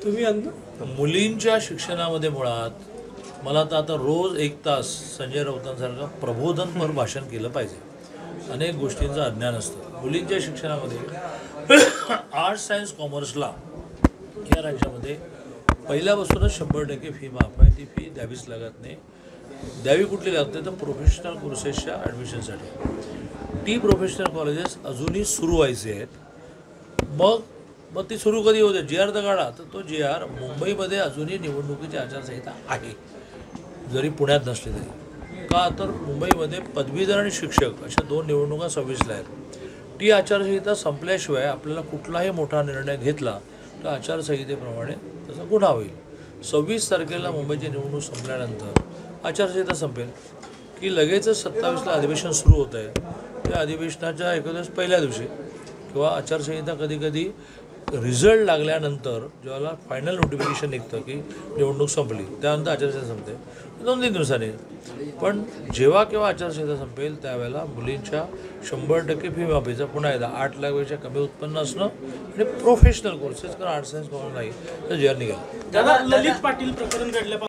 तुम्ही मुलींच्या शिक्षणामध्ये मुळात मला तर आता रोज 1 तास संजय राऊतांसारखं प्रबोधनपर भाषण केलं पाहिजे. अनेक गोष्टींचं अज्ञान असतं. मुलींच्या शिक्षणामध्ये आर्ट्स सायन्स कॉमर्सला या राज्यामध्ये पहिल्यापासूनच 100% फी माफ आहे. ती फी द्यावीच लागत नाही. द्यावी कुठली लागते तर प्रोफेशनल कोर्सेसच्या ॲडमिशनसाठी. ती प्रोफेशनल कॉलेजेस अजूनही सुरू व्हायचे आहेत. मग ती सुरू कधी होते? जी आर तर काढा. तर तो जी आर मुंबईमध्ये अजूनही निवडणुकीची आचारसंहिता आहे, जरी पुण्यात नसली तरी. का तर मुंबईमध्ये पदवीधर आणि शिक्षक अशा 2 निवडणुका 26ला आहेत. ती आचारसंहिता संपल्याशिवाय आपल्याला कुठलाही मोठा निर्णय घेतला तर आचारसंहितेप्रमाणे त्याचा गुन्हा होईल. 26 तारखेला मुंबईची निवडणूक संपल्यानंतर आचारसंहिता संपेल की लगेचच 27ला अधिवेशन सुरू होतं आहे. त्या अधिवेशनाच्या एखाद्याच पहिल्या दिवशी किंवा आचारसंहिता कधीकधी रिझल्ट लागल्यानंतर जेव्हा फायनल नोटिफिकेशन निघतं की निवडणूक संपली, त्यानंतर आचारसंहिता संपते 2-3 दिवसांनी. पण जेव्हा केव्हा आचारसंहिता संपेल त्यावेळेला मुलींच्या 100% फी माफीचा पुन्हा एकदा 8 लाखापेक्षा कमी उत्पन्न असणं आणि प्रोफेशनल कोर्सेस, कारण आर्ट्स सायन्स कॉमर्स नाही तर जे आर निघालं. ललित पाटील प्रकरण घडलं.